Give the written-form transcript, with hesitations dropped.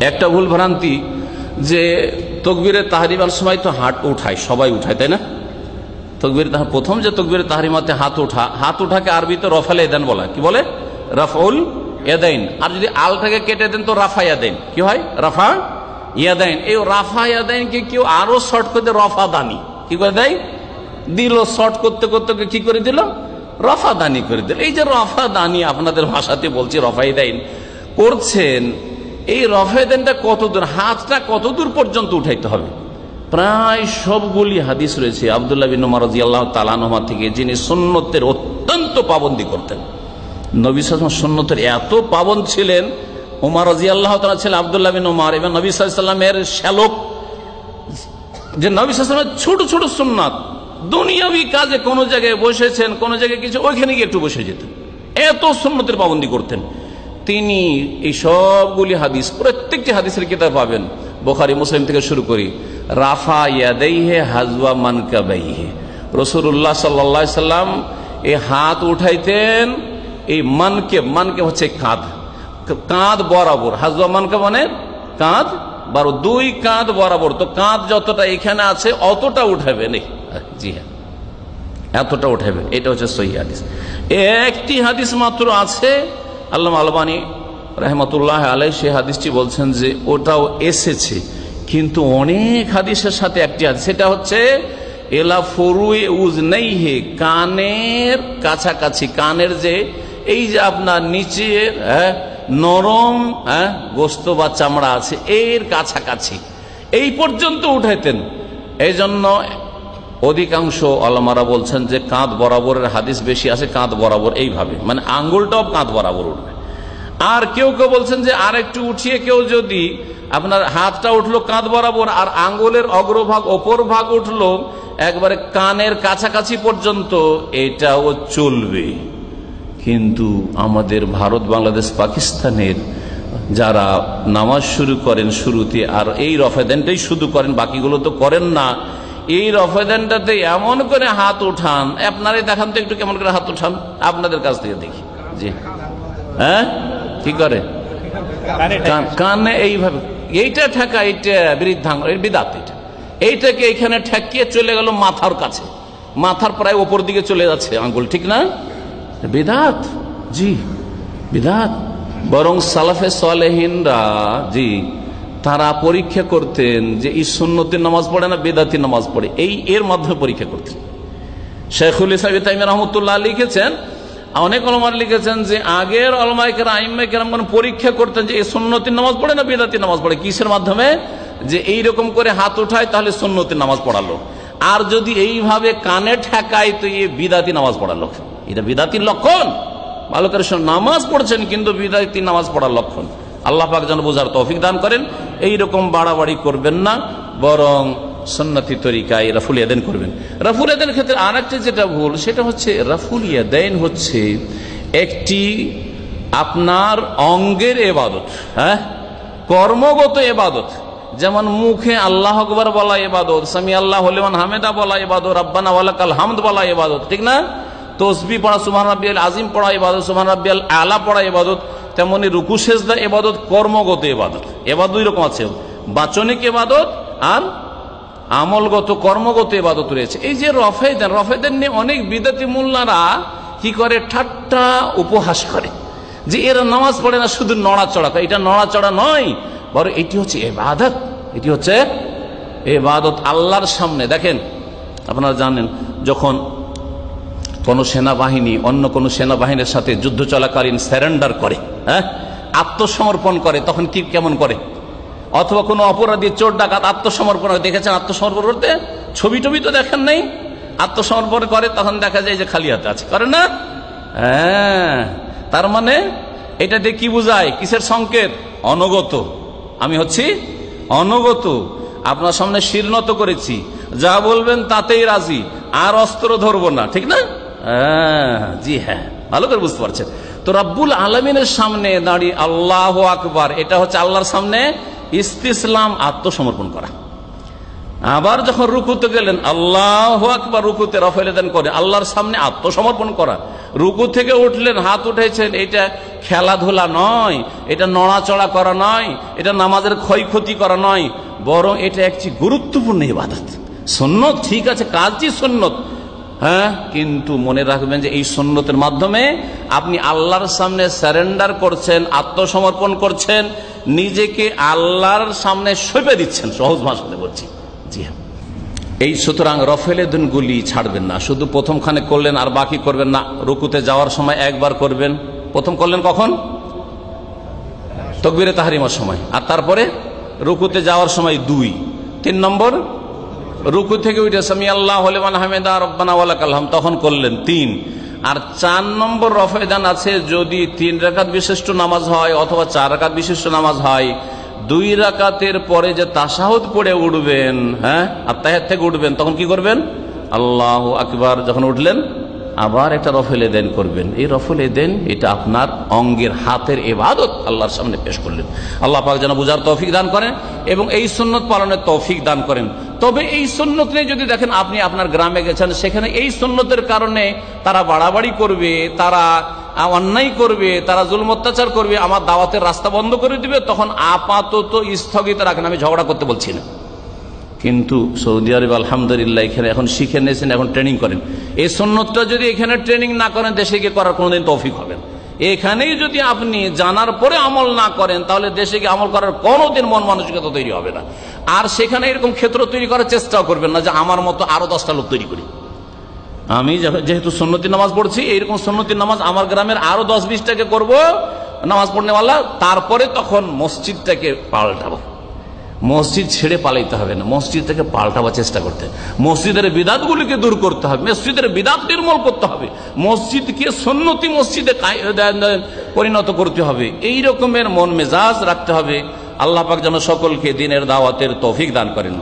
একটা ভুল ভ্রান্তি যে তকবীরে তাহরিমার সময় তো হাত উঠায়, সবাই উঠায়, তাই না? তকবীরে প্রথম যে তকবীরে তাহরিমাতে হাত উঠাকে আরবিতে রফাল ইয়াদাইন বলা, কি বলে? রাফউল ইয়াদাইন। আর যদি আলটাকে কেটে দেন তো রাফা ইয়াদাইন, কি হয়? রাফা ইয়াদাইন। এই রাফা ইয়াদাইনকে কেউ আরো শর্ট করে রফা দানি কি করে দেয়, দিল শর্ট করতে করতে কি করে দিল, রফা দানি করে দিল। এই যে রফা দানি আপনাদের ভাষাতে বলছি রফা ইয়াদাইন করছেন, এই রফা ইয়াদাইনটা কত দূর, হাতটা কত দূর পর্যন্ত উঠাইতে হবে? প্রায় সবগুলি হাদিস রয়েছে আব্দুল্লাহ বিন উমর রাদিয়াল্লাহু তাআলা আনহু থেকে, যিনি সুন্নতের অত্যন্ত পাবন্দি করতেন। নবী সাল্লাল্লাহু আলাইহি ওয়াসাল্লাম সুন্নতের এত পাবন্দ ছিলেন। উমর রাদিয়াল্লাহু তাআলা ছিলেন আব্দুল্লাহ বিন উমর এবং নবী সাল্লাল্লাহু আলাইহি ওয়াসাল্লামের শ্যালক, যে নবী সাল্লাল্লাহু আলাইহি ওয়াসাল্লামের ছোট ছোট সুন্নাত, দুনিয়াবি কাজে কোনো জায়গায় বসেছেন, কোনো জায়গায় কিছু, ওইখানে গিয়ে একটু বসে যেতেন, এত সুন্নতের পাবন্দি করতেন তিনি। এই সবগুলি হাদিস, প্রত্যেকটি হাদিসের কিতাব পাবেন, বুখারী মুসলিম থেকে শুরু করি, রাফা ইয়াদাইহি হাজওয়া মানকাবাইহি, রাসূলুল্লাহ সাল্লাল্লাহু আলাইহি সাল্লাম এই হাত উঠাইতেন এই মানকে হচ্ছে কাঁধ বরাবর, হাজওয়া মানকাব মানে কাঁধ বারো, দুই কাঁধ বরাবর, তো কাঁধ যতটা এখানে আছে অতটা উঠাবে নেই, জি হ্যাঁ এতটা উঠাবে। এটা হচ্ছে সহিহ হাদিস। একটি হাদিস মাত্র আছে, আল্লামা আলবানী রাহমাতুল্লাহ আলাইহি সেই হাদিসটি বলছেন যে ওটাও এসেছে, কিন্তু অনেক হাদিসের সাথে একটি হাদিস, সেটা হচ্ছে এলা ফুরুয়ে উজনাইহি, কানের কাছাকাছি, কানের যে এই যে আপনার নিচে নরম গোস্ত বা চামড়া আছে এর কাছাকাছি এই পর্যন্ত উঠাইতেন। এই জন্য অধিকাংশ ওলামারা বলছেন যে কাঁধ বরাবরের হাদিস বেশি আছে, কাঁধ বরাবর এইভাবে, মানে আঙ্গুলটাও কাঁধ বরাবর উঠবে। আর কেউ কেউ বলছেন যে আর একটু উঠিয়ে কেউ যদি আপনার হাতটা উঠলো কাঁধ বরাবর আর আঙ্গুলের অগ্রভাগ অপর ভাগ উঠলো একবারে কানের কাছাকাছি পর্যন্ত, এটাও চলবে। কিন্তু আমাদের ভারত, বাংলাদেশ, পাকিস্তানের যারা নামাজ শুরু করেন শুরুতে আর এই রফাদানটাই শুধু করেন, বাকিগুলো তো করেন না, এই রফাদানটাতে এমন করে হাত উঠান, আপনারাই দেখান তো একটু কেমন করে হাত উঠান, আপনাদের কাছ থেকে দেখি। জি হ্যাঁ, কি করে কানে এইভাবে, এইটা ঠেকা, এইটা বৃদ্ধাঙ্গ, বিদাত, এইটাকে এইখানে ঠেকিয়ে চলে গেল মাথার কাছে, মাথার প্রায় ওপর দিকে চলে যাচ্ছে আঙ্গুল, ঠিক না? বিদাত, জি বিদাত। বরং সালাফে সালেহিনরা জি তারা পরীক্ষা করতেন যে এই সুন্নতের নামাজ পড়ে না বেদাতি নামাজ পড়ে, এই এর মাধ্যমে পরীক্ষা করতেন। শেখুল ইসলাম ইবনে তাইমিয়া রাহমাতুল্লাহ লিখেছেন, অনেক ওলামা লিখেছেন যে আগের ওলামায়ে কেরাম আইম্মায়ে কেরামগণ পরীক্ষা করতেন যে এই সুন্নতের নামাজ পড়ে না বেদাতি নামাজ পড়ে, কিসের মাধ্যমে? যে এইরকম করে হাত উঠায় তাহলে সুন্নতের নামাজ পড়ালো, আর যদি এইভাবে কানে ঠেকায় তো এই বিদাতি নামাজ পড়ার লক্ষণ। এটা বিদাতির লক্ষণ, ভালো করে নামাজ পড়ছেন কিন্তু বিদাতি নামাজ পড়ার লক্ষণ। আল্লাহ পাক যেন বোঝার তৌফিক দান করেন। এইরকম বাড়াবাড়ি করবেন না, বরং সুন্নতি তরিকায় রাফুল ইয়াদাইন করবেন। রাফুল ইয়াদাইনের ক্ষেত্রে আর একটা যেটা ভুল, সেটা হচ্ছে রাফুল ইয়াদাইন হচ্ছে একটি আপনার অঙ্গের ইবাদত, হ্যাঁ কর্মগত ইবাদত। যেমন মুখে আল্লাহ আকবার বলা ইবাদত, সামি আল্লাহু লিমান হামিদা বলা ইবাদত, রব্বানা ওয়ালাকাল হামদ বলা ইবাদত, ঠিক না? তাসবিহ পড়া, সুবহান রাব্বিয়াল আযীম পড়া ইবাদত, সুবহান রাব্বিয়াল আলা পড়া ইবাদত। তেমনি রুকু সেজদা ইবাদত, কর্মগত ইবাদত। ইবাদত দুই রকম আছে, বাচনিক ইবাদত আর আমলগত কর্মগত ইবাদত রয়েছে। এই যে রফাদান নিয়ে অনেক বিদাতি মোল্লারা কি করে, ঠাট্টা উপহাস করে যে এরা নামাজ পড়ে না, শুধু নড়াচড়া করে। এটা নড়াচড়া নয়, বরং এটি হচ্ছে ইবাদত, এটি হচ্ছে ইবাদত আল্লাহর সামনে। দেখেন আপনারা জানেন, যখন কোন সেনাবাহিনী অন্য কোন সেনাবাহিনীর সাথে যুদ্ধ চলাকালীন সারেন্ডার করে, হ্যাঁ আত্মসমর্পণ করে, তখন কি কেমন করে? অথবা কোনো অপরাধী চোর ডাকাত আত্মসমর্পণ করে, দেখেছেন আত্মসমর্পণ করতে? ছবি টবি তো দেখেন নাই, আত্মসমর্পণ করে তখন দেখা যায় যে খালি হাতে আছে, করে না? হ্যাঁ, তার মানে এটা দিয়ে কি বোঝায়, কিসের সংকেত? অনগত। আমি হচ্ছি অনগত, আপনার সামনে শিরনত করেছি, যা বলবেন তাতেই রাজি, আর অস্ত্র ধরবো না, ঠিক না? জি হ্যাঁ, ভালো করে বুঝতে পারছেন। তো রব্বুল আলামিনের সামনে দাঁড়িয়ে আল্লাহু আকবার, এটা হচ্ছে আল্লাহর সামনে ইস্তিসলাম, আত্মসমর্পণ করা। আবার যখন রুকুতে গেলেন আল্লাহু আকবার, রুকুতে রাফাল ইয়াদাইন করে আল্লাহর সামনে আত্মসমর্পণ করা। রুকু থেকে উঠলেন, হাত উঠেছেন, এটা খেলাধুলা নয়, এটা নড়াচড়া করা নয়, এটা নামাজের ক্ষয়ক্ষতি করা নয়, বরং এটা একটি গুরুত্বপূর্ণ ইবাদত। সুন্নত ঠিক আছে, কাজটি সুন্নত, হ্যাঁ, কিন্তু মনে রাখবেন যে এই সুন্নতের মাধ্যমে আপনি আল্লাহর সামনে সারেন্ডার করছেন, আত্মসমর্পণ করছেন, নিজেকে আল্লাহর সামনে সঁপে দিচ্ছেন, সহজ ভাষাতে বলছি। জি হ্যাঁ, এই সুতরাং রফেলে দিনগুলি ছাড়বেন না। শুধু প্রথমখানে করলেন আর বাকি করবেন না। রুকুতে যাওয়ার সময় একবার করবেন, প্রথম করলেন কখন? তাকবীরে তাহরিমার সময়, আর তারপরে রুকুতে যাওয়ার সময় 2। 3 নম্বর রুকু থেকে উঠে সামি আল্লাহু লিমান হামিদা রব্বানা ওয়া লাকাল হামদ, তখন করলেন 3। আর 4 নম্বর রফে দান আছে, যদি 3 রাকাত বিশিষ্ট নামাজ হয় অথবা 4 রাকাত বিশিষ্ট নামাজ হয়, 2 রাকাতের পরে যে তাশাহুদ পড়ে উঠবেন, হ্যাঁ, আত্তাহিয়াত থেকে উঠবেন, তখন কি করবেন? আল্লাহু আকবার। যখন উঠলেন আবার একটা রফেল এদেন করবেন। এই রফেল এদেন এটা আপনার অঙ্গের হাতের ইবাদত আল্লাহর সামনে পেশ করলেন। আল্লাহ পাক যেন বুঝার তৌফিক দান করেন এবং এই সুন্নত পালনের তৌফিক দান করেন। তবে এই সুন্নত নিয়ে যদি দেখেন আপনি আপনার গ্রামে গেছেন, সেখানে এই সুন্নতের কারণে তারা বাড়াবাড়ি করবে, তারা অন্যায় করবে, তারা জুলম অত্যাচার করবে, আমার দাওয়াতের রাস্তা বন্ধ করে দিবে, তখন আপাতত স্থগিত রাখেন। আমি ঝগড়া করতে বলছি না, কিন্তু সৌদি আরব আলহামদুলিল্লাহ এখানে এখন শিখে নিয়েছেন, এখন ট্রেনিং করেন। এই সুন্নতটা যদি এখানে ট্রেনিং না করেন, দেশে গিয়ে করার কোনোদিন তৌফিক হবে না। এখানেই যদি আপনি জানার পরে আমল না করেন, তাহলে দেশে গিয়ে আমল করার কোনোদিন মন মানসিকতা তৈরি হবে না। আর সেখানে এরকম ক্ষেত্র তৈরি করার চেষ্টাও করবেন না যে আমার মতো আরো 10টা লোক তৈরি করি। আমি যেহেতু সুন্নতি নামাজ পড়ছি, এইরকম সুন্নতি নামাজ আমার গ্রামের আরো 10-20টাকে করবো নামাজ পড়নেওয়ালা, তারপরে তখন মসজিদটাকে পাল্টাবো। মসজিদ ছেড়ে পালাইতে হবে না, মসজিদ থেকে পাল্টাবার চেষ্টা করতে, মসজিদের বিদাতগুলিকে দূর করতে হবে, মসজিদের বিদাত নির্মূল করতে হবে, মসজিদকে সুন্নতি মসজিদে পরিণত করতে হবে। এই রকমের মন মেজাজ রাখতে হবে। আল্লাহ পাক যেন সকলকে দ্বীনের দাওয়াতের তৌফিক দান করেন।